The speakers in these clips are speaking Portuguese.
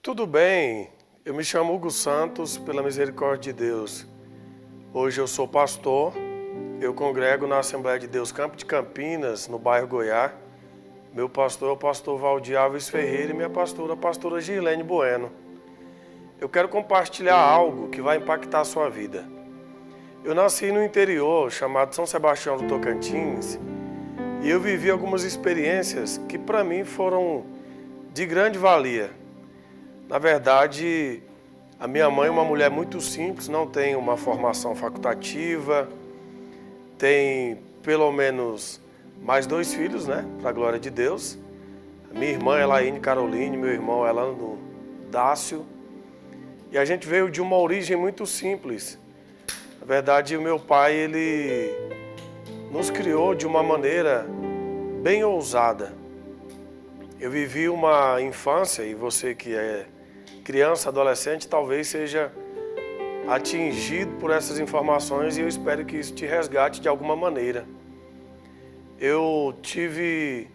Tudo bem, eu me chamo Hugo Santos, pela misericórdia de Deus. Hoje eu sou pastor, eu congrego na Assembleia de Deus Campo de Campinas, no bairro Goiás. Meu pastor é o pastor Valdir Alves Ferreira e minha pastora, a pastora Girlene Bueno. Eu quero compartilhar algo que vai impactar a sua vida. Eu nasci no interior, chamado São Sebastião do Tocantins, e eu vivi algumas experiências que para mim foram de grande valia. Na verdade, a minha mãe é uma mulher muito simples, não tem uma formação facultativa, tem pelo menos mais 2 filhos, né, para a glória de Deus. A minha irmã é Laine Caroline, meu irmão é Lando Dácio. E a gente veio de uma origem muito simples. Na verdade, o meu pai, ele nos criou de uma maneira bem ousada. Eu vivi uma infância, e você que é criança, adolescente, talvez seja atingido por essas informações, e eu espero que isso te resgate de alguma maneira. Eu tive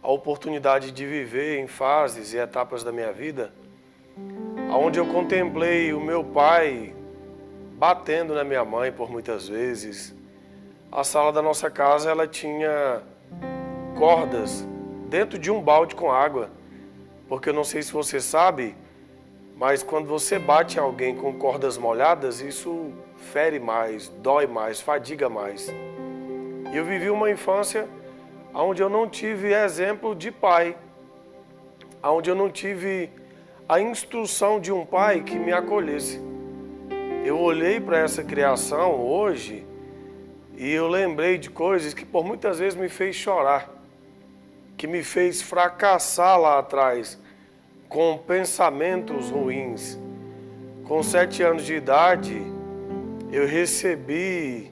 a oportunidade de viver em fases e etapas da minha vida onde eu contemplei o meu pai batendo na minha mãe por muitas vezes. A sala da nossa casa, ela tinha cordas dentro de um balde com água, porque eu não sei se você sabe, mas quando você bate alguém com cordas molhadas, isso fere mais, dói mais, fadiga mais. E eu vivi uma infância onde eu não tive exemplo de pai, onde eu não tive a instrução de um pai que me acolhesse. Eu olhei para essa criação hoje e eu lembrei de coisas que por muitas vezes me fez chorar, que me fez fracassar lá atrás, com pensamentos ruins. Com 7 anos de idade, eu recebi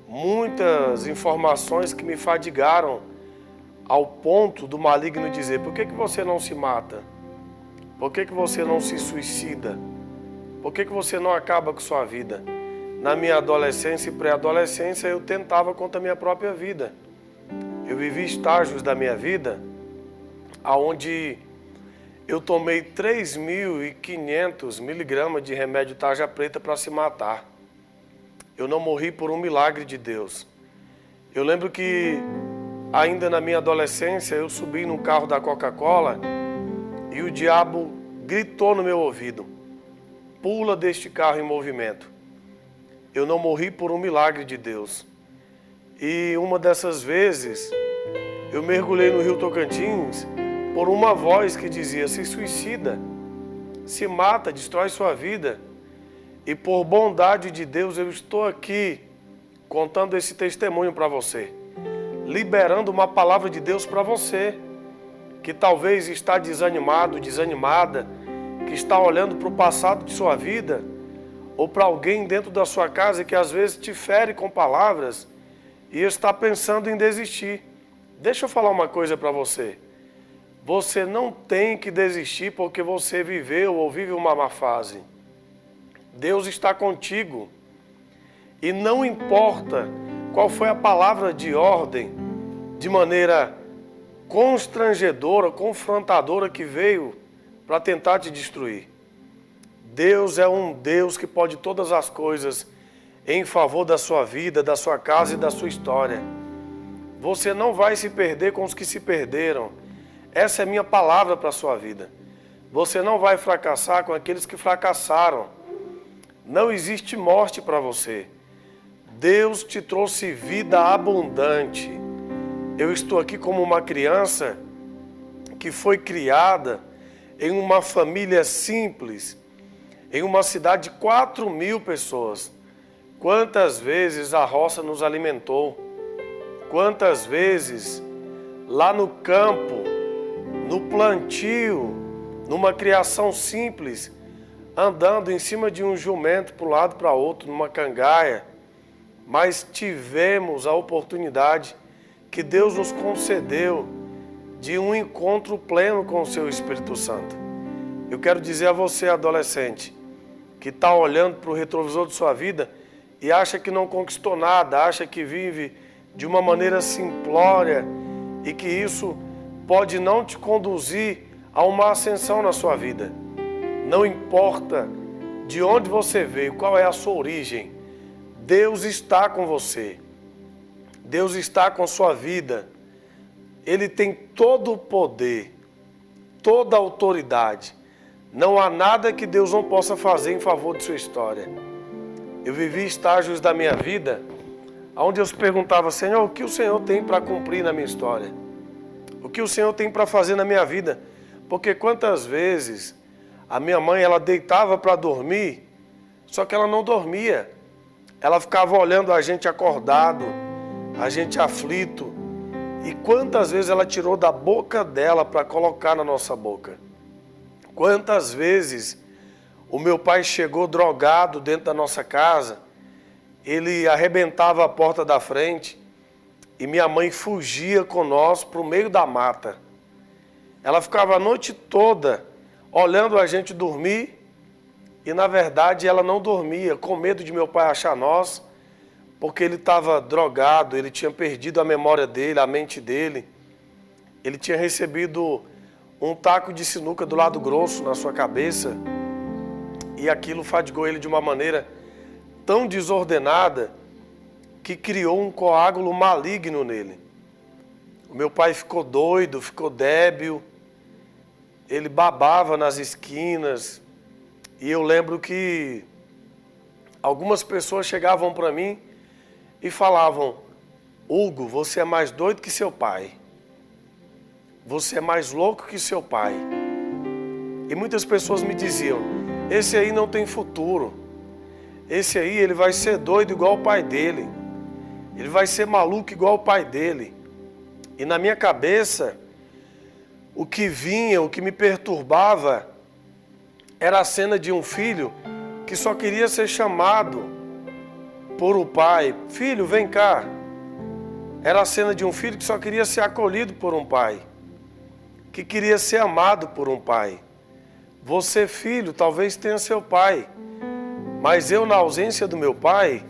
muitas informações que me fadigaram ao ponto do maligno dizer: por que você não se mata? Por que você não se suicida? Por que você não acaba com sua vida? Na minha adolescência e pré-adolescência, eu tentava contra a minha própria vida. Eu vivi estágios da minha vida onde eu tomei 3.500 miligramas de remédio tarja preta para se matar. Eu não morri por um milagre de Deus. Eu lembro que ainda na minha adolescência eu subi num carro da Coca-Cola e o diabo gritou no meu ouvido: pula deste carro em movimento. Eu não morri por um milagre de Deus. E uma dessas vezes eu mergulhei no Rio Tocantins por uma voz que dizia: se suicida, se mata, destrói sua vida. E por bondade de Deus eu estou aqui contando esse testemunho para você, liberando uma palavra de Deus para você, que talvez está desanimado, desanimada, que está olhando para o passado de sua vida, ou para alguém dentro da sua casa que às vezes te fere com palavras e está pensando em desistir. Deixa eu falar uma coisa para você. Você não tem que desistir porque você viveu ou vive uma má fase. Deus está contigo. E não importa qual foi a palavra de ordem, de maneira constrangedora, confrontadora, que veio para tentar te destruir. Deus é um Deus que pode todas as coisas em favor da sua vida, da sua casa e da sua história. Você não vai se perder com os que se perderam. Essa é a minha palavra para a sua vida. Você não vai fracassar com aqueles que fracassaram. Não existe morte para você. Deus te trouxe vida abundante. Eu estou aqui como uma criança que foi criada em uma família simples, em uma cidade de 4.000 pessoas. Quantas vezes a roça nos alimentou? Quantas vezes lá no campo, no plantio, numa criação simples, andando em cima de um jumento para um lado para outro, numa cangaia, mas tivemos a oportunidade que Deus nos concedeu de um encontro pleno com o seu Espírito Santo. Eu quero dizer a você, adolescente, que está olhando para o retrovisor de sua vida e acha que não conquistou nada, acha que vive de uma maneira simplória e que isso pode não te conduzir a uma ascensão na sua vida. Não importa de onde você veio, qual é a sua origem, Deus está com você. Deus está com sua vida. Ele tem todo o poder, toda a autoridade. Não há nada que Deus não possa fazer em favor de sua história. Eu vivi estágios da minha vida onde eu se perguntava: Senhor, o que o Senhor tem para cumprir na minha história? O que o Senhor tem para fazer na minha vida? Porque quantas vezes a minha mãe, ela deitava para dormir, só que ela não dormia. Ela ficava olhando a gente acordado, a gente aflito. E quantas vezes ela tirou da boca dela para colocar na nossa boca? Quantas vezes o meu pai chegou drogado dentro da nossa casa, ele arrebentava a porta da frente e minha mãe fugia com nós para o meio da mata. Ela ficava a noite toda olhando a gente dormir e, na verdade, ela não dormia, com medo de meu pai achar nós, porque ele estava drogado, ele tinha perdido a memória dele, a mente dele. Ele tinha recebido um taco de sinuca do lado grosso na sua cabeça e aquilo fadigou ele de uma maneira tão desordenada que criou um coágulo maligno nele. O meu pai ficou doido, ficou débil, ele babava nas esquinas. E eu lembro que algumas pessoas chegavam para mim e falavam: Hugo, você é mais doido que seu pai. Você é mais louco que seu pai. E muitas pessoas me diziam: esse aí não tem futuro. Esse aí, ele vai ser doido igual o pai dele. Ele vai ser maluco igual o pai dele. E na minha cabeça, o que vinha, o que me perturbava, era a cena de um filho que só queria ser chamado por o pai. Filho, vem cá. Era a cena de um filho que só queria ser acolhido por um pai, que queria ser amado por um pai. Você, filho, talvez tenha seu pai, mas eu, na ausência do meu pai,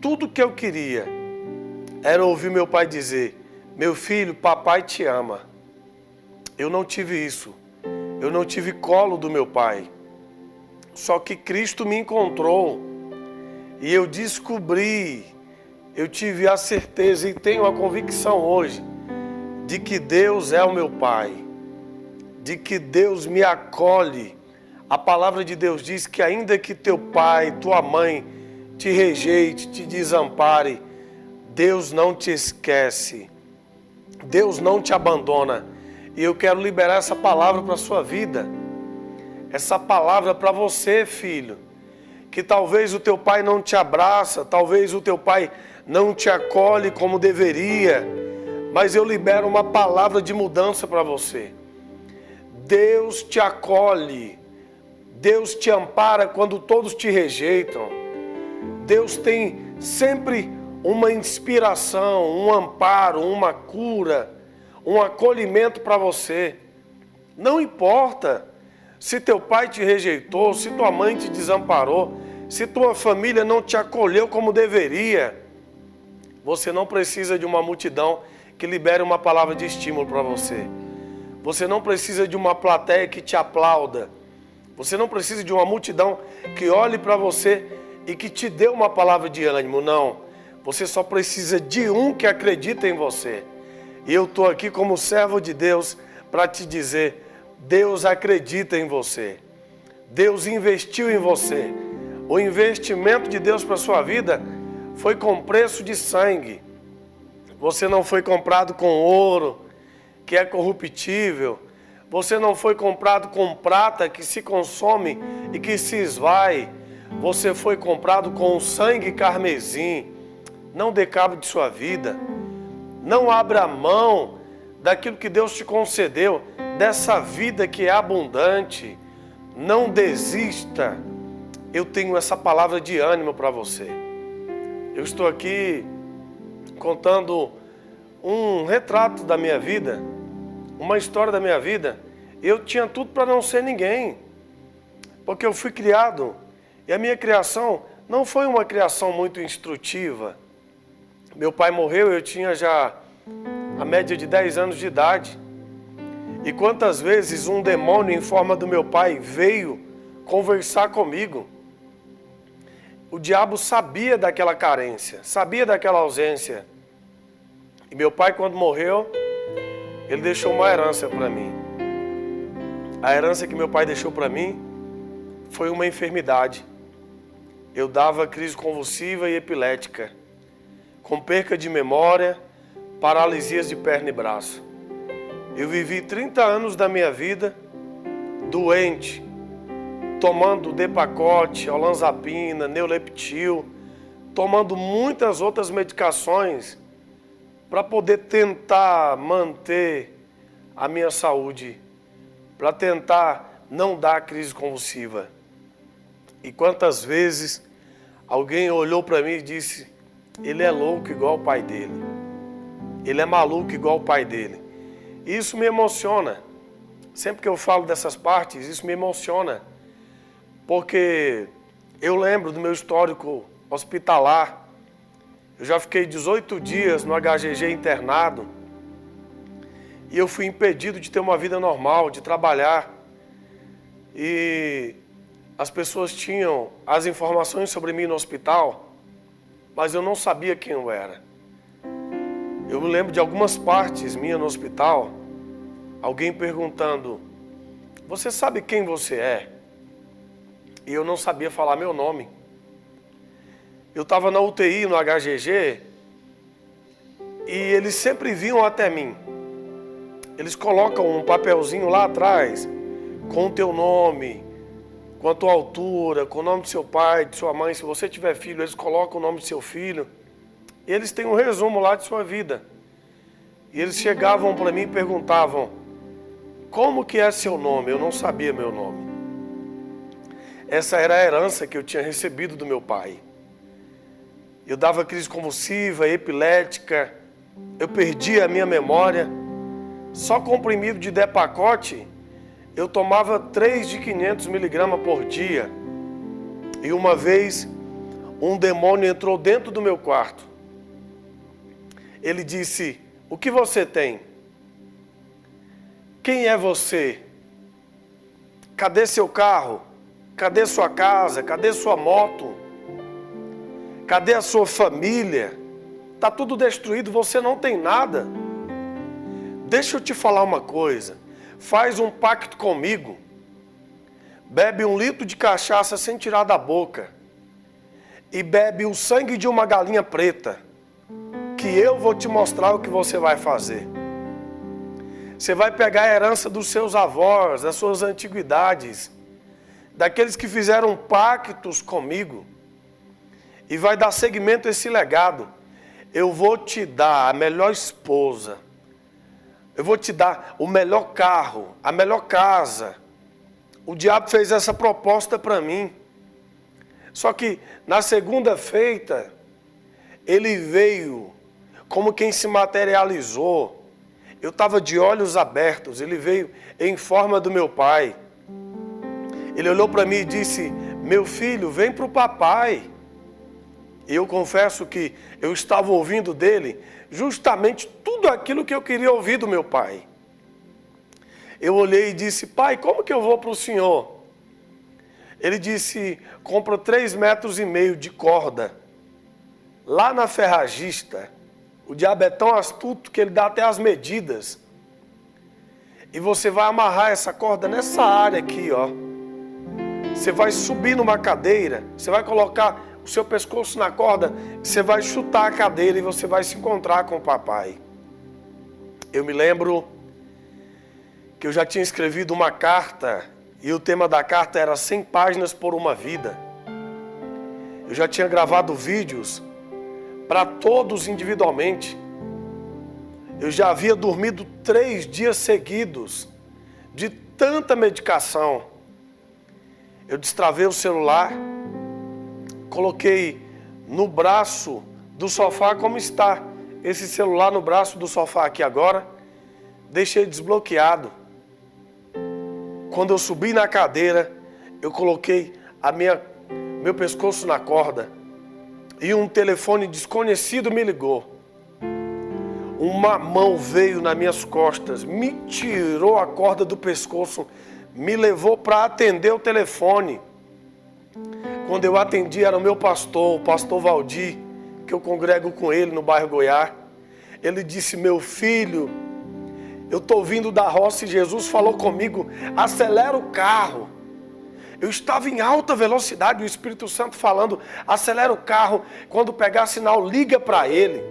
tudo que eu queria era ouvir meu pai dizer: meu filho, papai te ama. Eu não tive isso. Eu não tive colo do meu pai. Só que Cristo me encontrou e eu descobri, eu tive a certeza e tenho a convicção hoje de que Deus é o meu pai, de que Deus me acolhe. A palavra de Deus diz que ainda que teu pai, tua mãe te rejeite, te desampare, Deus não te esquece, Deus não te abandona. E eu quero liberar essa palavra para a sua vida. Essa palavra para você, filho, que talvez o teu pai não te abraça, talvez o teu pai não te acolhe como deveria, mas eu libero uma palavra de mudança para você. Deus te acolhe, Deus te ampara quando todos te rejeitam. Deus tem sempre uma inspiração, um amparo, uma cura, um acolhimento para você. Não importa se teu pai te rejeitou, se tua mãe te desamparou, se tua família não te acolheu como deveria. Você não precisa de uma multidão que libere uma palavra de estímulo para você. Você não precisa de uma plateia que te aplauda. Você não precisa de uma multidão que olhe para você e que te dê uma palavra de ânimo. Não. Você só precisa de um que acredita em você. E eu estou aqui como servo de Deus para te dizer: Deus acredita em você. Deus investiu em você. O investimento de Deus para a sua vida foi com preço de sangue. Você não foi comprado com ouro, que é corruptível. Você não foi comprado com prata, que se consome e que se esvai. Você foi comprado com o sangue carmesim. Não dê cabo de sua vida. Não abra mão daquilo que Deus te concedeu, dessa vida que é abundante. Não desista. Eu tenho essa palavra de ânimo para você. Eu estou aqui contando um retrato da minha vida, uma história da minha vida. Eu tinha tudo para não ser ninguém, porque eu fui criado, e a minha criação não foi uma criação muito instrutiva. Meu pai morreu, eu tinha já a média de 10 anos de idade. E quantas vezes um demônio em forma do meu pai veio conversar comigo. O diabo sabia daquela carência, sabia daquela ausência. E meu pai, quando morreu, ele deixou uma herança para mim. A herança que meu pai deixou para mim foi uma enfermidade. Eu dava crise convulsiva e epilética, com perca de memória, paralisias de perna e braço. Eu vivi 30 anos da minha vida doente, tomando Depakote, olanzapina, Neuleptil, tomando muitas outras medicações para poder tentar manter a minha saúde, para tentar não dar crise convulsiva. E quantas vezes alguém olhou para mim e disse: ele é louco igual o pai dele, ele é maluco igual o pai dele. E isso me emociona. Sempre que eu falo dessas partes, isso me emociona. Porque eu lembro do meu histórico hospitalar. Eu já fiquei 18 dias no HGG internado. E eu fui impedido de ter uma vida normal, de trabalhar. E as pessoas tinham as informações sobre mim no hospital, mas eu não sabia quem eu era. Eu me lembro de algumas partes minhas no hospital, alguém perguntando: você sabe quem você é? E eu não sabia falar meu nome. Eu estava na UTI, no HGG, e eles sempre vinham até mim. Eles colocam um papelzinho lá atrás, com o teu nome, com a tua altura, com o nome do seu pai, de sua mãe. Se você tiver filho, eles colocam o nome do seu filho. E eles têm um resumo lá de sua vida. E eles chegavam para mim e perguntavam: como que é seu nome? Eu não sabia meu nome. Essa era a herança que eu tinha recebido do meu pai. Eu dava crise convulsiva, epilética, eu perdia a minha memória. Só comprimido de Depakote, eu tomava 3 de 500 miligramas por dia. E uma vez, um demônio entrou dentro do meu quarto. Ele disse: o que você tem? Quem é você? Cadê seu carro? Cadê sua casa? Cadê sua moto? Cadê a sua família? Está tudo destruído, você não tem nada. Deixa eu te falar uma coisa. Faz um pacto comigo. Bebe 1 litro de cachaça sem tirar da boca. E bebe o sangue de uma galinha preta. Que eu vou te mostrar o que você vai fazer. Você vai pegar a herança dos seus avós, das suas antiguidades, daqueles que fizeram pactos comigo, e vai dar seguimento a esse legado. Eu vou te dar a melhor esposa, eu vou te dar o melhor carro, a melhor casa. O diabo fez essa proposta para mim. Só que na segunda-feira, ele veio como quem se materializou. Eu estava de olhos abertos, ele veio em forma do meu pai. Ele olhou para mim e disse: meu filho, vem para o papai. E eu confesso que eu estava ouvindo dele justamente tudo aquilo que eu queria ouvir do meu pai. Eu olhei e disse: pai, como que eu vou para o senhor? Ele disse: compra 3,5 metros de corda, lá na ferragista. O diabo é tão astuto que ele dá até as medidas. E você vai amarrar essa corda nessa área aqui, ó. Você vai subir numa cadeira, você vai colocar o seu pescoço na corda, você vai chutar a cadeira e você vai se encontrar com o papai. Eu me lembro que eu já tinha escrevido uma carta e o tema da carta era 100 páginas por uma vida. Eu já tinha gravado vídeos para todos individualmente. Eu já havia dormido 3 dias seguidos de tanta medicação. Eu destravei o celular, coloquei no braço do sofá como está esse celular no braço do sofá aqui agora, deixei desbloqueado. Quando eu subi na cadeira, eu coloquei meu pescoço na corda e um telefone desconhecido me ligou. Uma mão veio nas minhas costas, me tirou a corda do pescoço, me levou para atender o telefone. Quando eu atendi, era o meu pastor, o pastor Valdir, que eu congrego com ele no bairro Goiás. Ele disse: meu filho, eu estou vindo da roça e Jesus falou comigo, acelera o carro. Eu estava em alta velocidade, o Espírito Santo falando, acelera o carro, quando pegar sinal, liga para ele.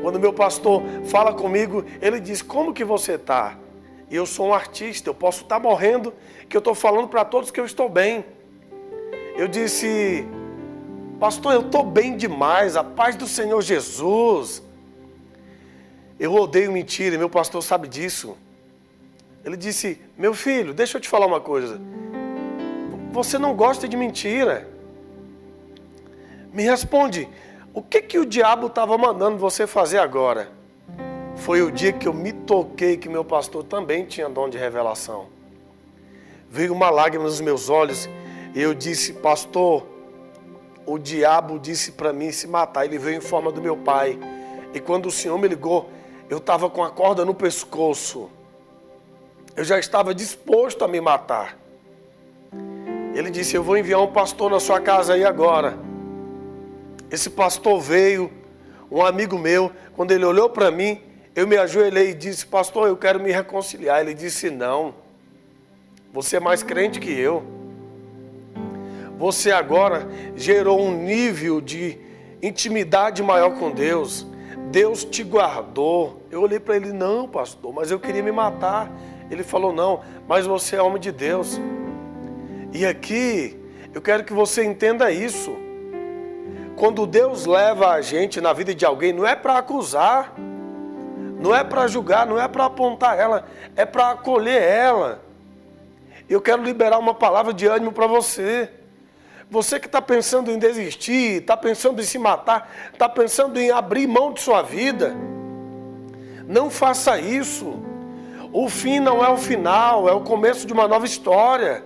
Quando meu pastor fala comigo, ele diz: como que você está? E eu sou um artista, eu posso estar morrendo, que eu estou falando para todos que eu estou bem. Eu disse: pastor, eu estou bem demais, a paz do Senhor Jesus. Eu odeio mentira, e meu pastor sabe disso. Ele disse: meu filho, deixa eu te falar uma coisa. Você não gosta de mentira. Me responde, o que o diabo estava mandando você fazer agora? Foi o dia que eu me toquei que meu pastor também tinha dom de revelação. Veio uma lágrima nos meus olhos e eu disse: pastor, o diabo disse para mim se matar. Ele veio em forma do meu pai. E quando o Senhor me ligou, eu estava com a corda no pescoço. Eu já estava disposto a me matar. Ele disse: eu vou enviar um pastor na sua casa aí agora. Esse pastor veio, um amigo meu, quando ele olhou para mim, eu me ajoelhei e disse: pastor, eu quero me reconciliar. Ele disse: não, você é mais crente que eu. Você agora gerou um nível de intimidade maior com Deus. Deus te guardou. Eu olhei para ele: não, pastor, mas eu queria me matar. Ele falou: não, mas você é homem de Deus. E aqui, eu quero que você entenda isso. Quando Deus leva a gente na vida de alguém, não é para acusar, não é para julgar, não é para apontar ela, é para acolher ela. Eu quero liberar uma palavra de ânimo para você. Você que está pensando em desistir, está pensando em se matar, está pensando em abrir mão de sua vida, não faça isso. O fim não é o final, é o começo de uma nova história.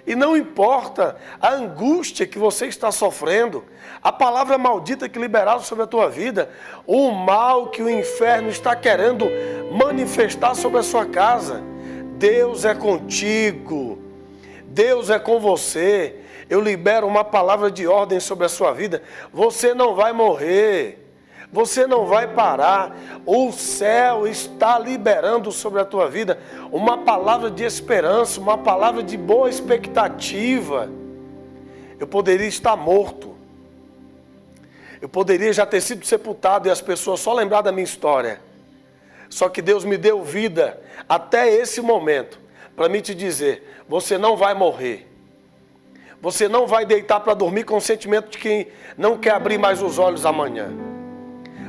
E não importa a angústia que você está sofrendo, a palavra maldita que liberaram sobre a tua vida, o mal que o inferno está querendo manifestar sobre a sua casa. Deus é contigo, Deus é com você. Eu libero uma palavra de ordem sobre a sua vida. Você não vai morrer. Você não vai parar. O céu está liberando sobre a tua vida uma palavra de esperança, uma palavra de boa expectativa. Eu poderia estar morto. Eu poderia já ter sido sepultado e as pessoas só lembrar da minha história. Só que Deus me deu vida até esse momento para me te dizer: você não vai morrer. Você não vai deitar para dormir com o sentimento de que não quer abrir mais os olhos amanhã.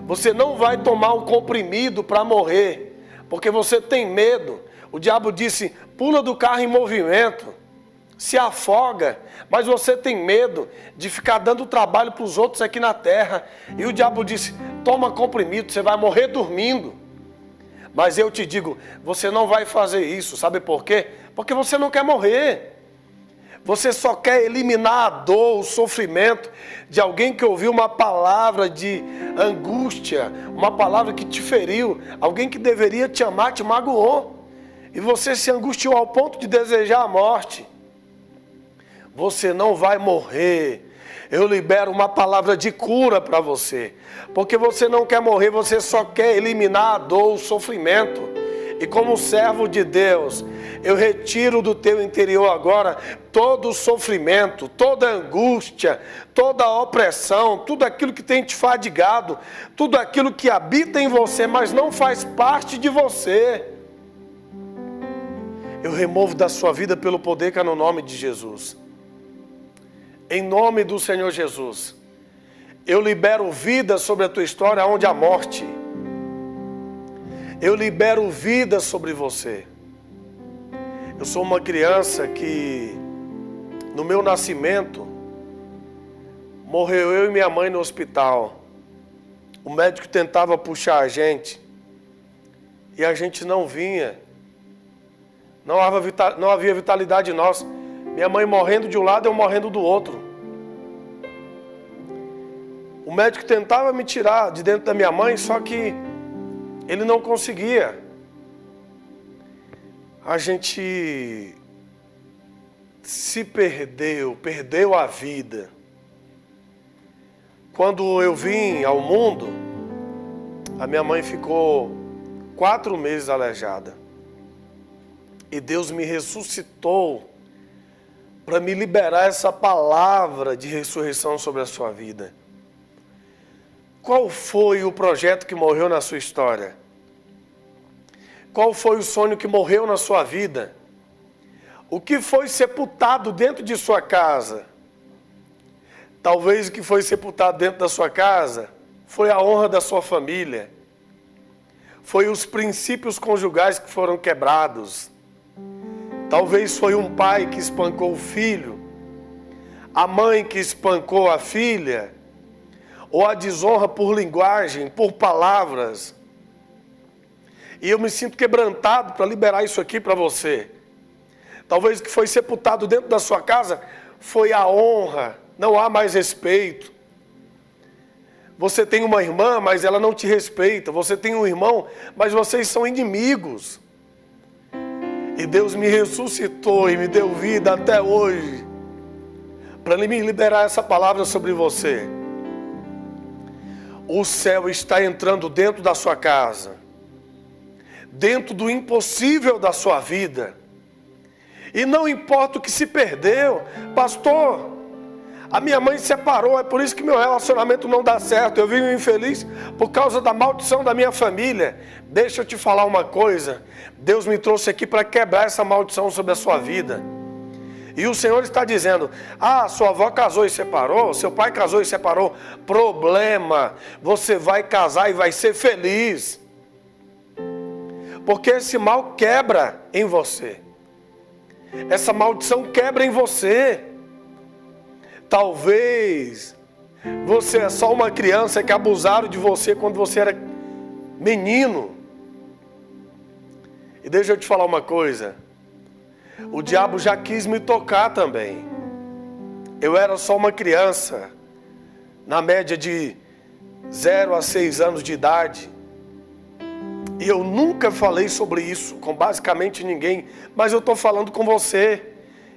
Você não vai tomar um comprimido para morrer, porque você tem medo. O diabo disse: pula do carro em movimento, se afoga, mas você tem medo de ficar dando trabalho para os outros aqui na terra. E o diabo disse: toma comprimido, você vai morrer dormindo. Mas eu te digo, você não vai fazer isso, sabe por quê? Porque você não quer morrer. Você só quer eliminar a dor, o sofrimento de alguém que ouviu uma palavra de angústia, uma palavra que te feriu, alguém que deveria te amar, te magoou. E você se angustiou ao ponto de desejar a morte. Você não vai morrer. Eu libero uma palavra de cura para você. Porque você não quer morrer, você só quer eliminar a dor, o sofrimento. E como servo de Deus, eu retiro do teu interior agora todo o sofrimento, toda a angústia, toda a opressão, tudo aquilo que tem te fadigado, tudo aquilo que habita em você, mas não faz parte de você. Eu removo da sua vida pelo poder que é no nome de Jesus. Em nome do Senhor Jesus, eu libero vida sobre a tua história onde há morte. Eu libero vida sobre você. Eu sou uma criança que, no meu nascimento, morreu eu e minha mãe no hospital. O médico tentava puxar a gente e a gente não vinha. Não havia vitalidade em nós. Minha mãe morrendo de um lado, eu morrendo do outro. O médico tentava me tirar de dentro da minha mãe, só que ele não conseguia. a gente se perdeu a vida. Quando eu vim ao mundo, a minha mãe ficou 4 meses aleijada. E Deus me ressuscitou para me liberar essa palavra de ressurreição sobre a sua vida. Qual foi o projeto que morreu na sua história? Qual foi o sonho que morreu na sua vida? O que foi sepultado dentro de sua casa? Talvez o que foi sepultado dentro da sua casa foi a honra da sua família. Foi os princípios conjugais que foram quebrados. Talvez foi um pai que espancou o filho, a mãe que espancou a filha, ou a desonra por linguagem, por palavras. E eu me sinto quebrantado para liberar isso aqui para você. Talvez o que foi sepultado dentro da sua casa foi a honra, não há mais respeito. Você tem uma irmã, mas ela não te respeita. Você tem um irmão, mas vocês são inimigos. E Deus me ressuscitou e me deu vida até hoje, para me liberar essa palavra sobre você. O céu está entrando dentro da sua casa, dentro do impossível da sua vida. E não importa o que se perdeu. Pastor, a minha mãe se separou, é por isso que meu relacionamento não dá certo. Eu vivo infeliz por causa da maldição da minha família. Deixa eu te falar uma coisa. Deus me trouxe aqui para quebrar essa maldição sobre a sua vida. E o Senhor está dizendo: sua avó casou e separou, seu pai casou e separou. Problema, você vai casar e vai ser feliz. Porque esse mal quebra em você. Essa maldição quebra em você. Talvez você é só uma criança que abusaram de você quando você era menino. E deixa eu te falar uma coisa. O diabo já quis me tocar também. Eu era só uma criança, na média de 0 a 6 anos de idade. E eu nunca falei sobre isso com basicamente ninguém. Mas eu estou falando com você,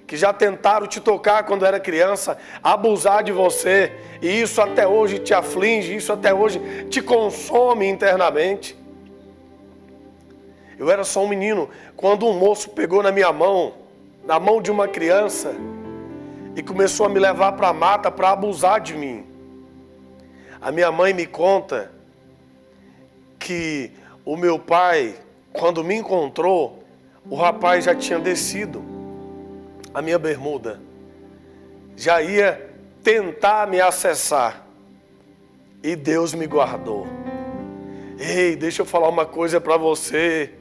que já tentaram te tocar quando era criança, abusar de você. E isso até hoje te aflige, isso até hoje te consome internamente. Eu era só um menino, quando um moço pegou na minha mão, na mão de uma criança, e começou a me levar para a mata para abusar de mim. A minha mãe me conta que o meu pai, quando me encontrou, o rapaz já tinha descido a minha bermuda, já ia tentar me acessar, e Deus me guardou. Ei, deixa eu falar uma coisa para você.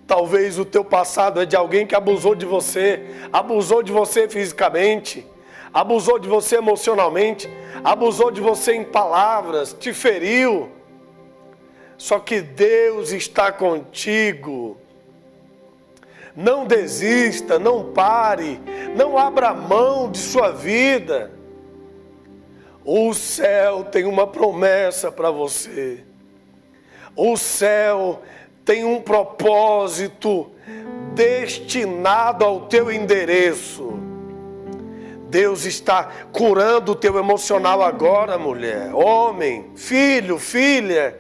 Talvez o teu passado é de alguém que abusou de você fisicamente, abusou de você emocionalmente, abusou de você em palavras, te feriu. Só que Deus está contigo. Não desista, não pare, não abra mão de sua vida. O céu tem uma promessa para você. O céu tem um propósito destinado ao teu endereço. Deus está curando o teu emocional agora, mulher, homem, filho, filha,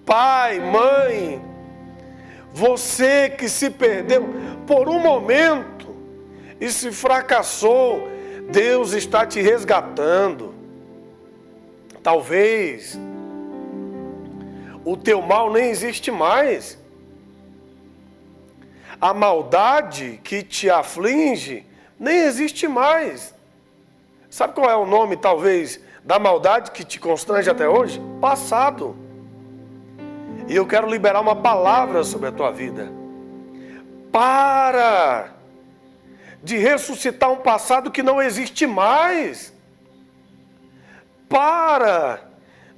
pai, mãe. Você que se perdeu por um momento e se fracassou, Deus está te resgatando. Talvez o teu mal nem existe mais. A maldade que te aflige nem existe mais. Sabe qual é o nome, talvez, da maldade que te constrange até hoje? Passado. E eu quero liberar uma palavra sobre a tua vida. Para de ressuscitar um passado que não existe mais. Para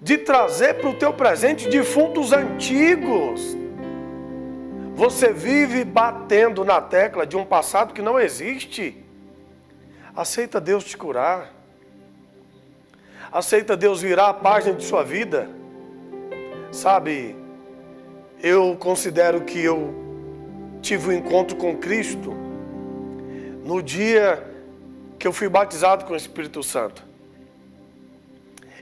de trazer para o teu presente defuntos antigos. Você vive batendo na tecla de um passado que não existe. Aceita Deus te curar. Aceita Deus virar a página de sua vida. Sabe, eu considero que eu tive um encontro com Cristo no dia que eu fui batizado com o Espírito Santo.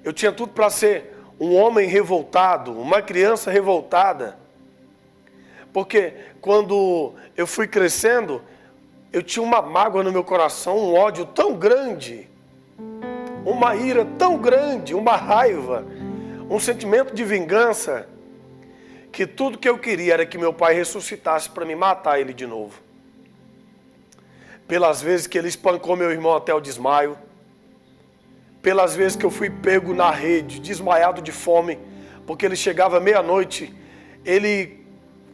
Eu tinha tudo para ser um homem revoltado, uma criança revoltada. Porque quando eu fui crescendo, eu tinha uma mágoa no meu coração, um ódio tão grande, uma ira tão grande, uma raiva, um sentimento de vingança, que tudo que eu queria era que meu pai ressuscitasse para me matar ele de novo. Pelas vezes que ele espancou meu irmão até o desmaio, pelas vezes que eu fui pego na rede, desmaiado de fome, porque ele chegava meia-noite, ele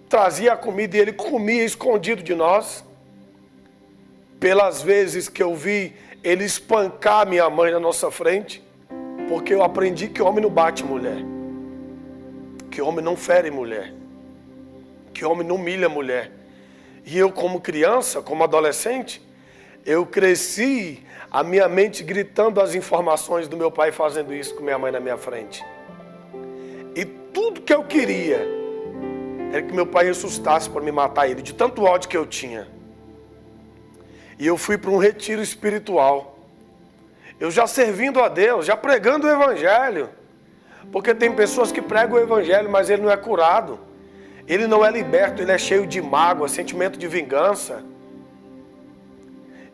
trazia a comida e ele comia escondido de nós. Pelas vezes que eu vi ele espancar minha mãe na nossa frente, porque eu aprendi que homem não bate mulher, que homem não fere mulher, que homem não humilha mulher. E eu, como criança, como adolescente, eu cresci a minha mente gritando as informações do meu pai fazendo isso com minha mãe na minha frente. E tudo que eu queria era que meu pai ressuscitasse para me matar ele, de tanto ódio que eu tinha. E eu fui para um retiro espiritual. Eu já servindo a Deus, já pregando o Evangelho. Porque tem pessoas que pregam o Evangelho, mas ele não é curado. Ele não é liberto, ele é cheio de mágoa, sentimento de vingança.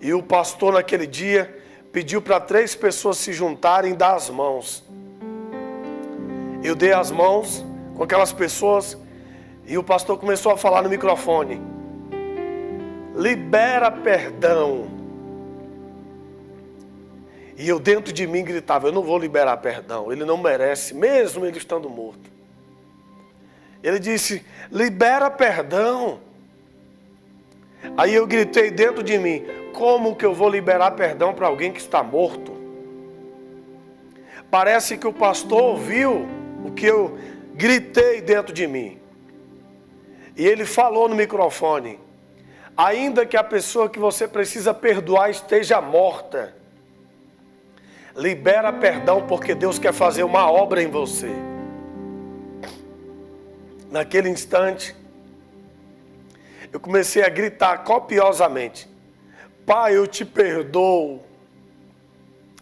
E o pastor naquele dia pediu para 3 pessoas se juntarem e dar as mãos. Eu dei as mãos com aquelas pessoas e o pastor começou a falar no microfone. Libera perdão. E eu dentro de mim gritava, eu não vou liberar perdão, ele não merece, mesmo ele estando morto. Ele disse, libera perdão. Aí eu gritei dentro de mim, como que eu vou liberar perdão para alguém que está morto? Parece que o pastor ouviu o que eu gritei dentro de mim. E ele falou no microfone, ainda que a pessoa que você precisa perdoar esteja morta, libera perdão porque Deus quer fazer uma obra em você. Naquele instante, eu comecei a gritar copiosamente, Pai, eu te perdoo.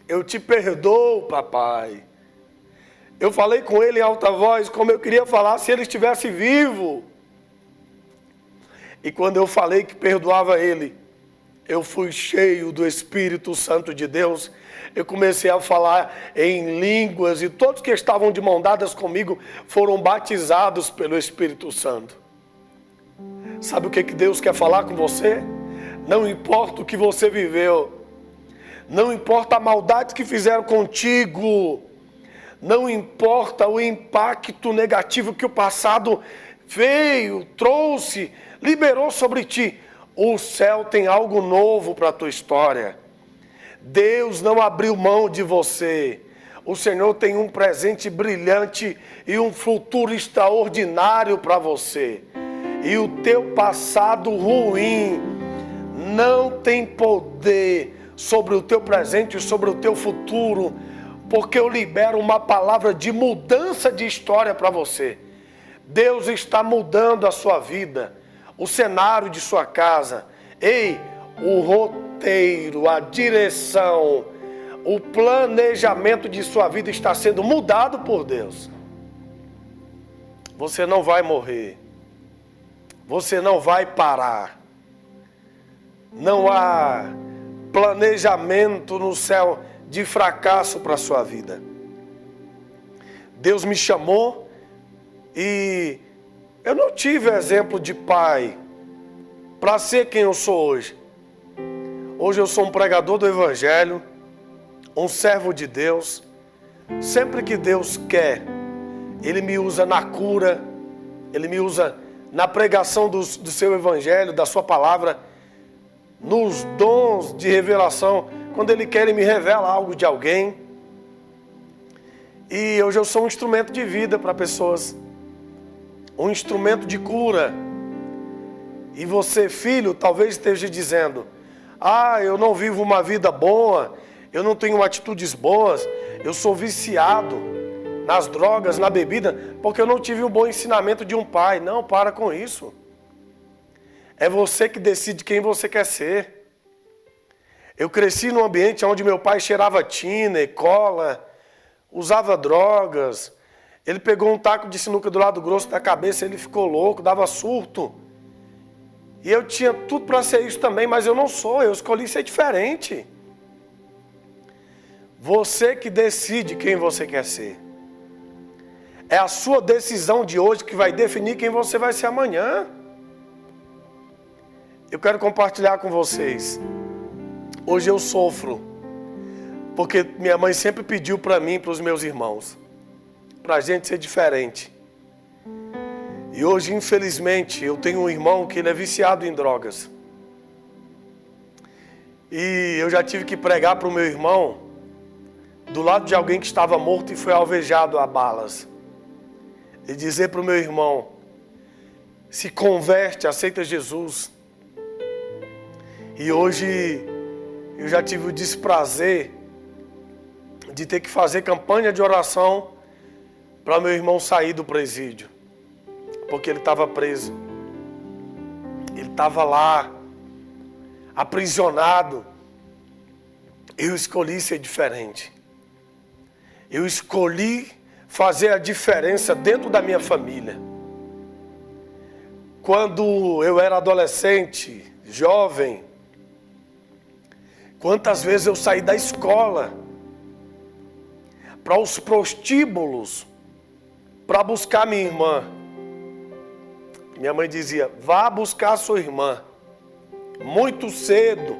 Eu te perdoo, papai. Eu falei com ele em alta voz, como eu queria falar se ele estivesse vivo. E quando eu falei que perdoava ele, eu fui cheio do Espírito Santo de Deus. Eu comecei a falar em línguas e todos que estavam de mão dadas comigo foram batizados pelo Espírito Santo. Sabe o que Deus quer falar com você? Não importa o que você viveu, não importa a maldade que fizeram contigo, não importa o impacto negativo que o passado veio, trouxe, liberou sobre ti. O céu tem algo novo para a tua história. Deus não abriu mão de você. O Senhor tem um presente brilhante e um futuro extraordinário para você. E o teu passado ruim não tem poder sobre o teu presente e sobre o teu futuro, porque eu libero uma palavra de mudança de história para você. Deus está mudando a sua vida, o cenário de sua casa. Ei, o roteiro, a direção, o planejamento de sua vida está sendo mudado por Deus. Você não vai morrer. Você não vai parar. Não há planejamento no céu de fracasso para a sua vida. Deus me chamou e eu não tive exemplo de pai para ser quem eu sou hoje. Hoje eu sou um pregador do Evangelho, um servo de Deus. Sempre que Deus quer, Ele me usa na cura, Ele me usa na pregação do seu Evangelho, da sua palavra, nos dons de revelação, quando Ele quer, Ele me revela algo de alguém. E hoje eu sou um instrumento de vida para pessoas, um instrumento de cura. E você, filho, talvez esteja dizendo, eu não vivo uma vida boa, eu não tenho atitudes boas, eu sou viciado nas drogas, na bebida, porque eu não tive um bom ensinamento de um pai. Não, para com isso. É você que decide quem você quer ser. Eu cresci num ambiente onde meu pai cheirava tiner, cola, usava drogas. Ele pegou um taco de sinuca do lado grosso da cabeça, ele ficou louco, dava surto. E eu tinha tudo para ser isso também, mas eu não sou, eu escolhi ser diferente. Você que decide quem você quer ser. É a sua decisão de hoje que vai definir quem você vai ser amanhã. Eu quero compartilhar com vocês. Hoje eu sofro, porque minha mãe sempre pediu para mim e para os meus irmãos, para a gente ser diferente. E hoje, infelizmente, eu tenho um irmão que ele é viciado em drogas. E eu já tive que pregar para o meu irmão do lado de alguém que estava morto e foi alvejado a balas. E dizer para o meu irmão, se converte, aceita Jesus. E hoje eu já tive o desprazer de ter que fazer campanha de oração para meu irmão sair do presídio. Porque ele estava preso. Ele estava lá, aprisionado. Eu escolhi ser diferente. Eu escolhi fazer a diferença dentro da minha família. Quando eu era adolescente, jovem, quantas vezes eu saí da escola para os prostíbulos para buscar minha irmã. Minha mãe dizia, vá buscar a sua irmã. Muito cedo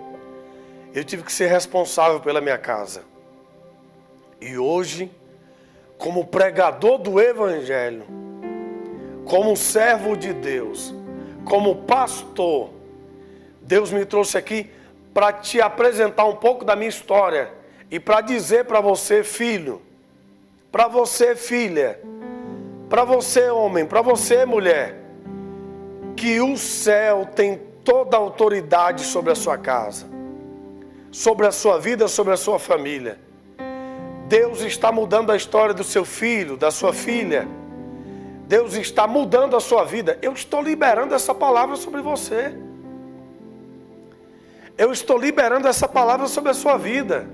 eu tive que ser responsável pela minha casa. E hoje, como pregador do Evangelho, como servo de Deus, como pastor, Deus me trouxe aqui para te apresentar um pouco da minha história e para dizer para você, filho, para você, filha, para você, homem, para você, mulher, que o céu tem toda a autoridade sobre a sua casa, sobre a sua vida, sobre a sua família. Deus está mudando a história do seu filho, da sua filha. Deus está mudando a sua vida. Eu estou liberando essa palavra sobre você. Eu estou liberando essa palavra sobre a sua vida.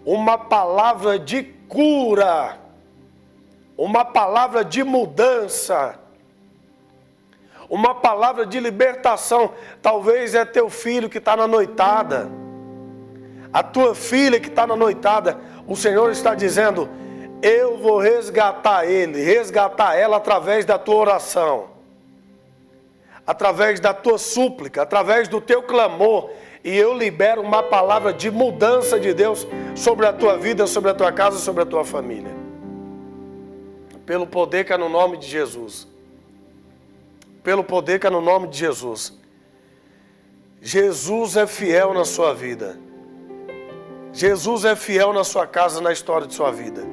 Uma palavra de cura. Uma palavra de mudança. Uma palavra de libertação. Talvez é teu filho que está na noitada. A tua filha que está na noitada. O Senhor está dizendo, eu vou resgatar ele, resgatar ela através da tua oração. Através da tua súplica, através do teu clamor. E eu libero uma palavra de mudança de Deus sobre a tua vida, sobre a tua casa, sobre a tua família. Pelo poder que é no nome de Jesus. Pelo poder que é no nome de Jesus. Jesus é fiel na sua vida. Jesus é fiel na sua casa, na história de sua vida.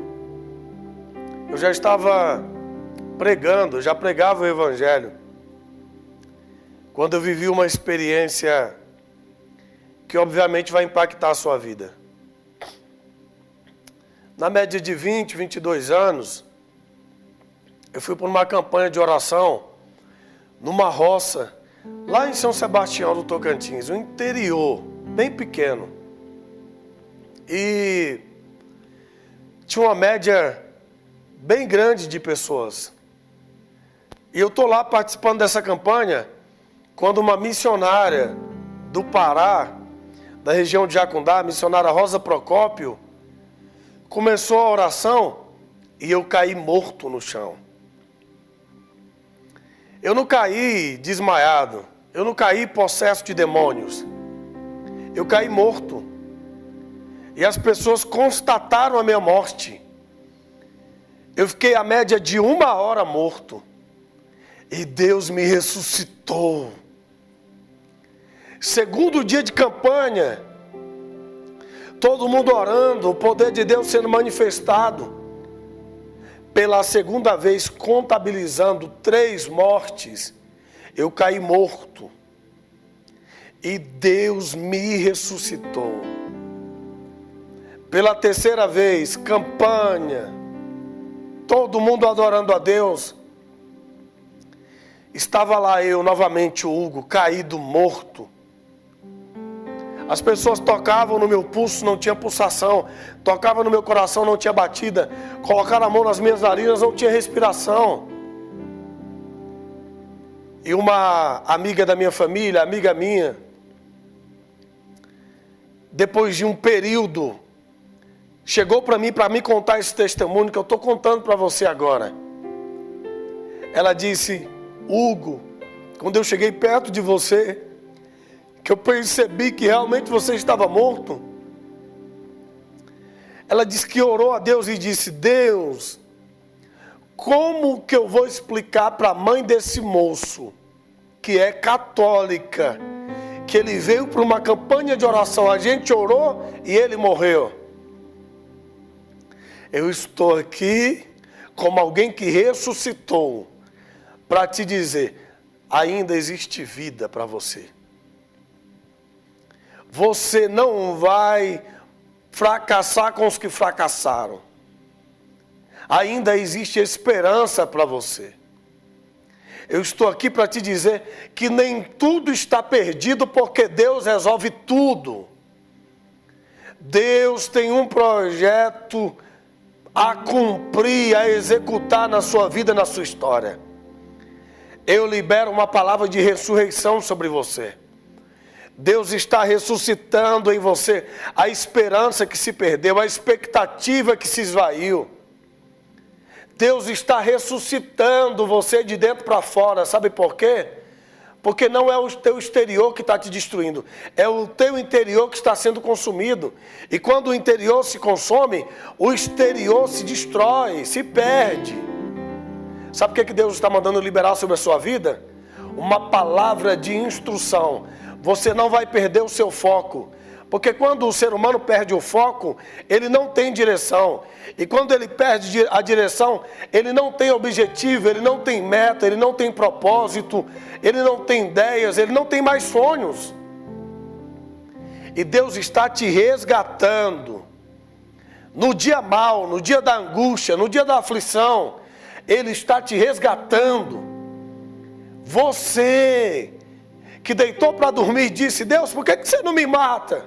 Eu já estava pregando, eu já pregava o Evangelho. Quando eu vivi uma experiência que obviamente vai impactar a sua vida. Na média de 20, 22 anos, eu fui para uma campanha de oração numa roça, lá em São Sebastião do Tocantins, no interior, bem pequeno. E tinha uma média bem grande de pessoas. E eu estou lá participando dessa campanha, quando uma missionária do Pará, da região de Jacundá, a missionária Rosa Procópio, começou a oração e eu caí morto no chão. Eu não caí desmaiado, eu não caí possesso de demônios, eu caí morto. E as pessoas constataram a minha morte. Eu fiquei a média de 1 hora morto. E Deus me ressuscitou. Segundo dia de campanha, todo mundo orando, o poder de Deus sendo manifestado. Pela segunda vez, contabilizando 3 mortes, eu caí morto. E Deus me ressuscitou. Pela terceira vez, campanha, todo mundo adorando a Deus. Estava lá eu, novamente o Hugo, caído, morto. As pessoas tocavam no meu pulso, não tinha pulsação. Tocavam no meu coração, não tinha batida. Colocaram a mão nas minhas narinas, não tinha respiração. E uma amiga da minha família, amiga minha, depois de um período, chegou para mim para me contar esse testemunho que eu estou contando para você agora. Ela disse: Hugo, quando eu cheguei perto de você, que eu percebi que realmente você estava morto. Ela disse que orou a Deus e disse: Deus, como que eu vou explicar para a mãe desse moço, que é católica, que ele veio para uma campanha de oração, a gente orou e ele morreu? Eu estou aqui como alguém que ressuscitou para te dizer, ainda existe vida para você. Você não vai fracassar com os que fracassaram. Ainda existe esperança para você. Eu estou aqui para te dizer que nem tudo está perdido, porque Deus resolve tudo. Deus tem um projeto a cumprir, a executar na sua vida, na sua história. Eu libero uma palavra de ressurreição sobre você. Deus está ressuscitando em você a esperança que se perdeu, a expectativa que se esvaiu. Deus está ressuscitando você de dentro para fora. Sabe por quê? Porque não é o teu exterior que está te destruindo, é o teu interior que está sendo consumido. E quando o interior se consome, o exterior se destrói, se perde. Sabe o que Deus está mandando liberar sobre a sua vida? Uma palavra de instrução. Você não vai perder o seu foco. Porque quando o ser humano perde o foco, ele não tem direção. E quando ele perde a direção, ele não tem objetivo, ele não tem meta, ele não tem propósito, ele não tem ideias, ele não tem mais sonhos. E Deus está te resgatando. No dia mau, no dia da angústia, no dia da aflição, Ele está te resgatando. Você que deitou para dormir e disse: Deus, por que você não me mata?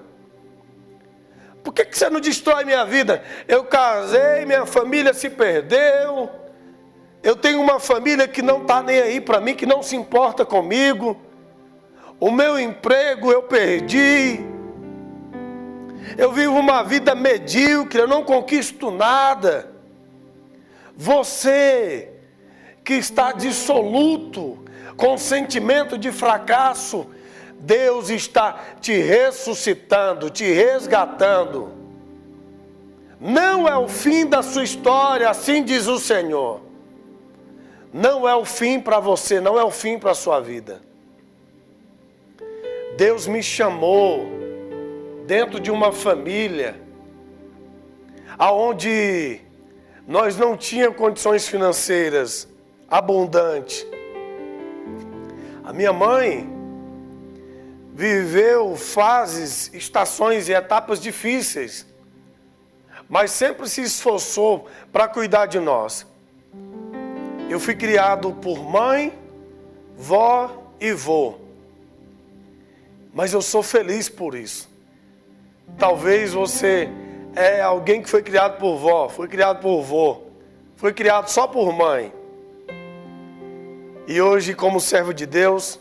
Por que você não destrói minha vida? Eu casei, minha família se perdeu. Eu tenho uma família que não está nem aí para mim, que não se importa comigo. O meu emprego eu perdi. Eu vivo uma vida medíocre, eu não conquisto nada. Você que está dissoluto, com sentimento de fracasso, Deus está te ressuscitando, te resgatando. Não é o fim da sua história, assim diz o Senhor. Não é o fim para você, não é o fim para a sua vida. Deus me chamou dentro de uma família aonde nós não tínhamos condições financeiras abundantes. A minha mãe viveu fases, estações e etapas difíceis, mas sempre se esforçou para cuidar de nós. Eu fui criado por mãe, vó e vô, mas eu sou feliz por isso. Talvez você é alguém que foi criado por vó, foi criado por vô, foi criado só por mãe. E hoje, como servo de Deus,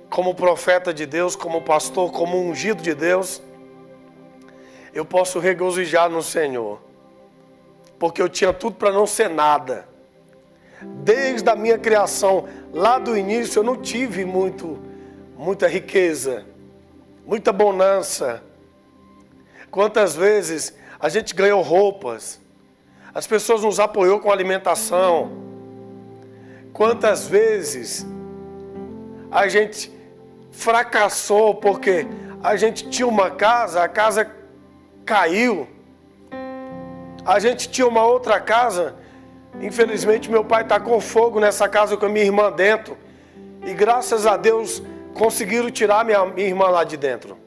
como profeta de Deus, como pastor, como ungido de Deus, eu posso regozijar no Senhor, porque eu tinha tudo para não ser nada. Desde a minha criação, lá do início, eu não tive muita riqueza, muita bonança. Quantas vezes a gente ganhou roupas, as pessoas nos apoiou com alimentação. Quantas vezes a gente fracassou porque a gente tinha uma casa, a casa caiu. A gente tinha uma outra casa, infelizmente meu pai tacou fogo nessa casa com a minha irmã dentro. E graças a Deus conseguiram tirar minha irmã lá de dentro.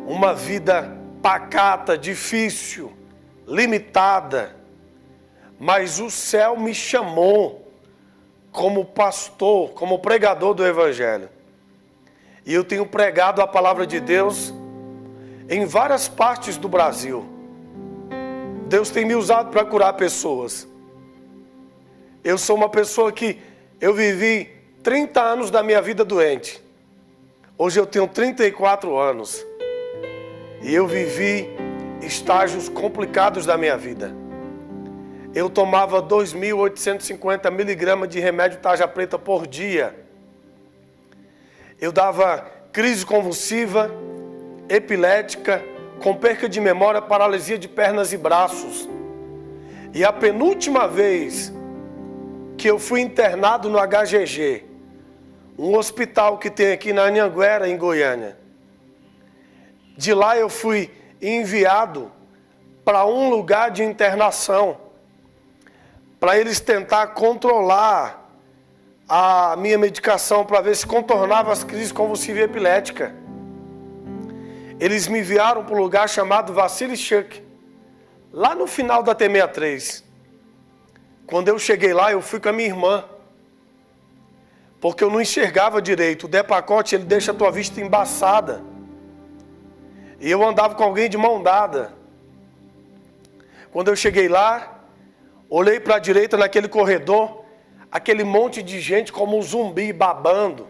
Uma vida pacata, difícil, limitada. Mas o céu me chamou como pastor, como pregador do Evangelho. E eu tenho pregado a palavra de Deus em várias partes do Brasil. Deus tem me usado para curar pessoas. Eu sou uma pessoa que eu vivi 30 anos da minha vida doente. Hoje eu tenho 34 anos. E eu vivi estágios complicados da minha vida. Eu tomava 2.850 miligramas de remédio tarja preta por dia. Eu dava crise convulsiva, epilética, com perca de memória, paralisia de pernas e braços. E a penúltima vez que eu fui internado no HGG, um hospital que tem aqui na Anhanguera, em Goiânia. De lá eu fui enviado para um lugar de internação, para eles tentar controlar a minha medicação, para ver se contornava as crises convulsivas e epiléticas. Eles me enviaram para um lugar chamado Vassili Shuk, lá no final da T63. Quando eu cheguei lá, eu fui com a minha irmã, porque eu não enxergava direito. O Depakote, ele deixa a tua vista embaçada. E eu andava com alguém de mão dada. Quando eu cheguei lá, olhei para a direita naquele corredor, aquele monte de gente como um zumbi babando.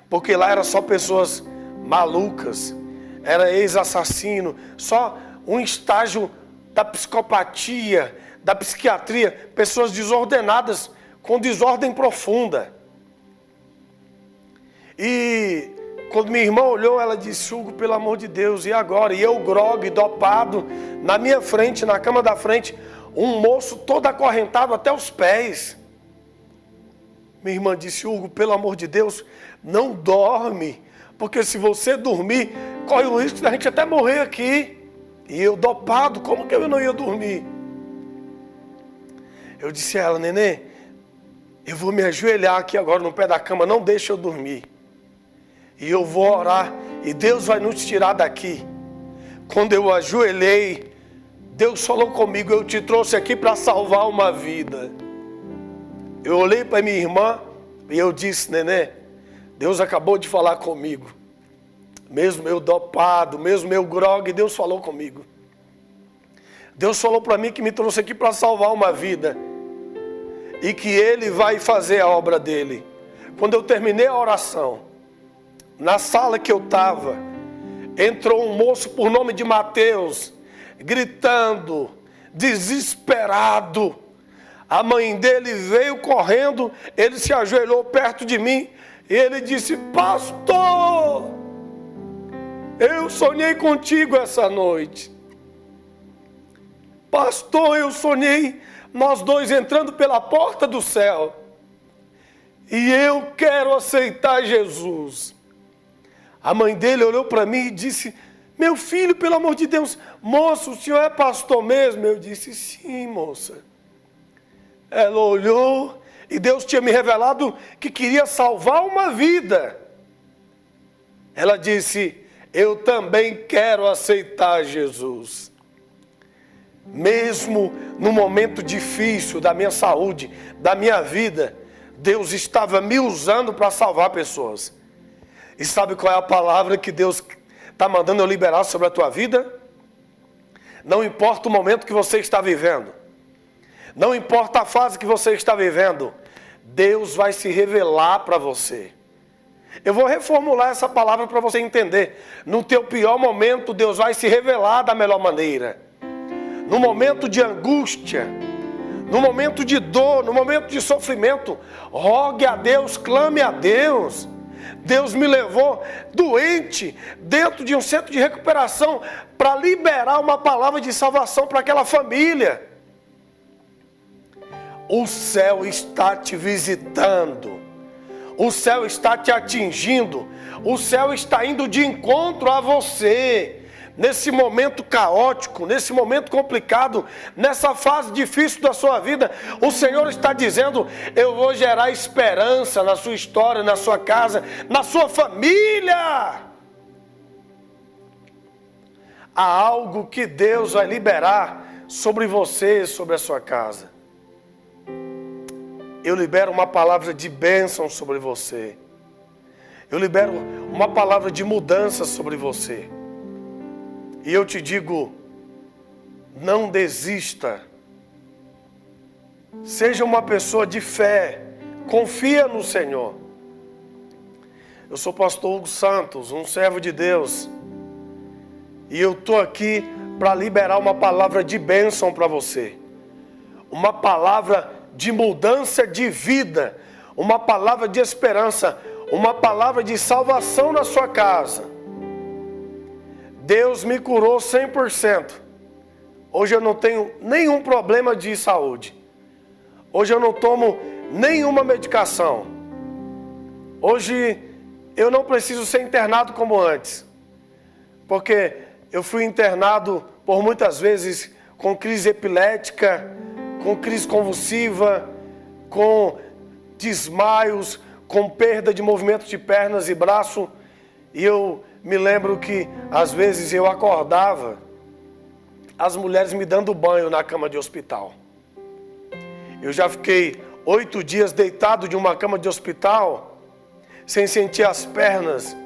Porque lá era só pessoas malucas, era ex-assassino, só um estágio da psicopatia, da psiquiatria, pessoas desordenadas, com desordem profunda. E quando minha irmã olhou, ela disse: Hugo, pelo amor de Deus, e agora? E eu, grogue, dopado, na minha frente, na cama da frente, um moço todo acorrentado até os pés. Minha irmã disse: Hugo, pelo amor de Deus, não dorme, porque se você dormir, corre o risco da gente até morrer aqui. E eu dopado, como que eu não ia dormir? Eu disse a ela: nenê, eu vou me ajoelhar aqui agora no pé da cama, não deixa eu dormir. E eu vou orar, e Deus vai nos tirar daqui. Quando eu ajoelhei, Deus falou comigo: eu te trouxe aqui para salvar uma vida. Eu olhei para minha irmã e eu disse: nenê, Deus acabou de falar comigo. Mesmo eu dopado, mesmo eu grogue, Deus falou comigo. Deus falou para mim que me trouxe aqui para salvar uma vida. E que Ele vai fazer a obra dEle. Quando eu terminei a oração, na sala que eu estava, entrou um moço por nome de Mateus, gritando, desesperado. A mãe dele veio correndo, ele se ajoelhou perto de mim, e ele disse: pastor, eu sonhei contigo essa noite. Pastor, eu sonhei nós dois entrando pela porta do céu. E eu quero aceitar Jesus. A mãe dele olhou para mim e disse: meu filho, pelo amor de Deus, moço, o senhor é pastor mesmo? Eu disse: sim, moça. Ela olhou e Deus tinha me revelado que queria salvar uma vida. Ela disse: eu também quero aceitar Jesus. Mesmo no momento difícil da minha saúde, da minha vida, Deus estava me usando para salvar pessoas. E sabe qual é a palavra que Deus está mandando eu liberar sobre a tua vida? Não importa o momento que você está vivendo, não importa a fase que você está vivendo, Deus vai se revelar para você. Eu vou reformular essa palavra para você entender. No teu pior momento, Deus vai se revelar da melhor maneira. No momento de angústia, no momento de dor, no momento de sofrimento, rogue a Deus, clame a Deus. Deus me levou doente dentro de um centro de recuperação para liberar uma palavra de salvação para aquela família. O céu está te visitando, o céu está te atingindo, o céu está indo de encontro a você. Nesse momento caótico, nesse momento complicado, nessa fase difícil da sua vida, o Senhor está dizendo: eu vou gerar esperança na sua história, na sua casa, na sua família. Há algo que Deus vai liberar sobre você, sobre a sua casa. eu libero uma palavra de bênção sobre você. Eu libero uma palavra de mudança sobre você. E eu te digo, não desista. Seja uma pessoa de fé. Confia no Senhor. Eu sou pastor Hugo Santos, um servo de Deus. E eu estou aqui para liberar uma palavra de bênção para você. Uma palavra de mudança de vida. Uma palavra de esperança. Uma palavra de salvação na sua casa. Deus me curou 100%. Hoje eu não tenho nenhum problema de saúde. Hoje eu não tomo nenhuma medicação. Hoje eu não preciso ser internado como antes. Porque eu fui internado por muitas vezes com crise epilética, com crise convulsiva, com desmaios, com perda de movimento de pernas e braço. E eu me lembro que às vezes eu acordava, as mulheres me dando banho na cama de hospital. Eu já fiquei 8 dias deitado de uma cama de hospital, sem sentir as pernas,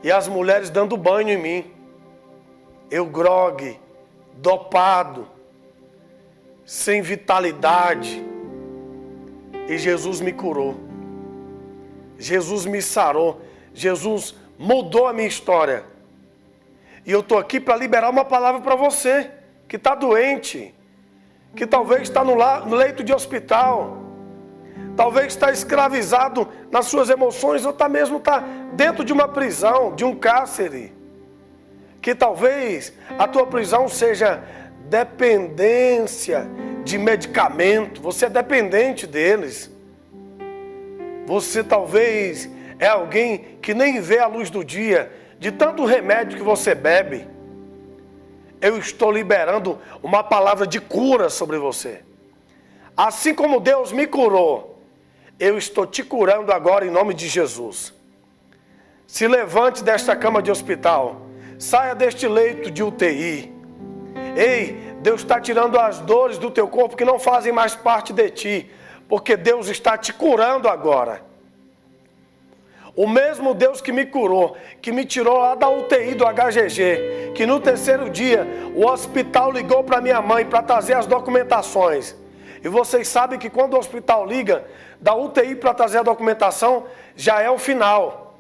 e as mulheres dando banho em mim. Eu grogue, dopado, sem vitalidade. E Jesus me curou. Jesus me sarou. Jesus mudou a minha história. E eu estou aqui para liberar uma palavra para você, que está doente, que talvez está no leito de hospital, talvez está escravizado nas suas emoções, ou mesmo está dentro de uma prisão, de um cárcere. Que talvez a tua prisão seja dependência de medicamento, você é dependente deles. Você talvez é alguém que nem vê a luz do dia, de tanto remédio que você bebe. Eu estou liberando uma palavra de cura sobre você. Assim como Deus me curou, eu estou te curando agora em nome de Jesus. Se levante desta cama de hospital. Saia deste leito de UTI. Ei, Deus está tirando as dores do teu corpo que não fazem mais parte de ti. Porque Deus está te curando agora. O mesmo Deus que me curou, que me tirou lá da UTI do HGG, que no 3º dia o hospital ligou para minha mãe para trazer as documentações. E vocês sabem que quando o hospital liga da UTI para trazer a documentação, já é o final.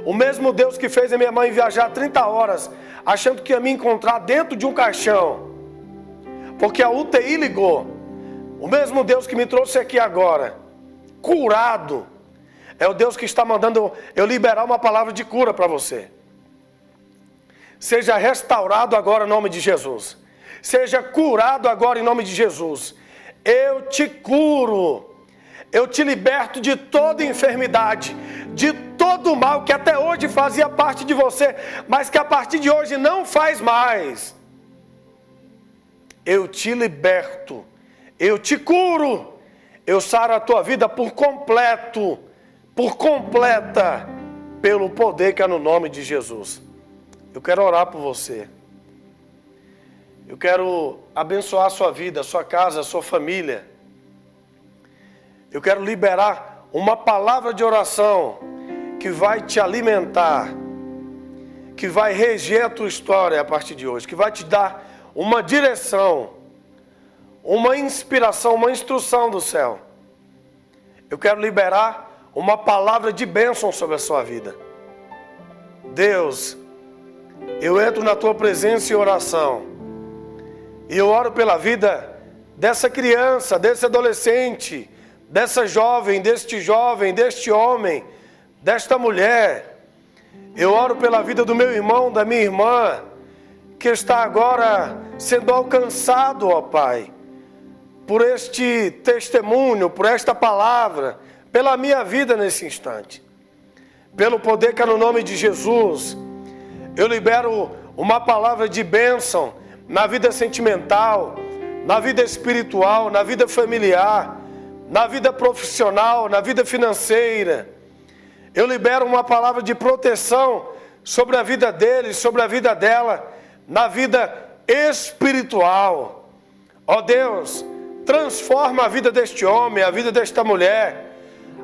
O mesmo Deus que fez a minha mãe viajar 30 horas, achando que ia me encontrar dentro de um caixão, porque a UTI ligou. O mesmo Deus que me trouxe aqui agora, curado, é o Deus que está mandando eu liberar uma palavra de cura para você. Seja restaurado agora em nome de Jesus. Seja curado agora em nome de Jesus. Eu te curo. Eu te liberto de toda enfermidade, de todo mal que até hoje fazia parte de você, mas que a partir de hoje não faz mais. Eu te liberto, eu te curo, eu saro a tua vida por completo, por completa, pelo poder que é no nome de Jesus. Eu quero orar por você. Eu quero abençoar a sua vida, a sua casa, a sua família. Eu quero liberar uma palavra de oração que vai te alimentar, que vai reger a tua história a partir de hoje, que vai te dar uma direção, uma inspiração, uma instrução do céu. Eu quero liberar uma palavra de bênção sobre a sua vida. Deus, eu entro na tua presença em oração e eu oro pela vida dessa criança, desse adolescente, dessa jovem, deste homem, desta mulher. Eu oro pela vida do meu irmão, da minha irmã, que está agora sendo alcançado, ó Pai, por este testemunho, por esta palavra, pela minha vida nesse instante. Pelo poder que é no nome de Jesus, eu libero uma palavra de bênção na vida sentimental, na vida espiritual, na vida familiar, na vida profissional, na vida financeira. Eu libero uma palavra de proteção sobre a vida dele, sobre a vida dela, na vida espiritual. Ó Deus, Transforma a vida deste homem, a vida desta mulher.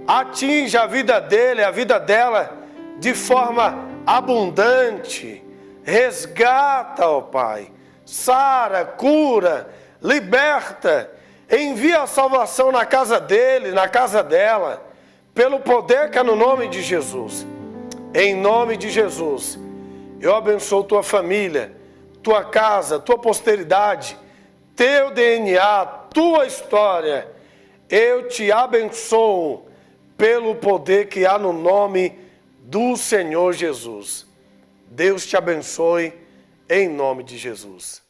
Atinge a vida dele, a vida dela, de forma abundante. Resgata, ó Pai. Sara, cura, liberta. Envia a salvação na casa dele, na casa dela. Pelo poder que é no nome de Jesus. Em nome de Jesus. Eu abençoo tua família, tua casa, tua posteridade, teu DNA, tua história. Eu te abençoo pelo poder que há no nome do Senhor Jesus. Deus te abençoe em nome de Jesus.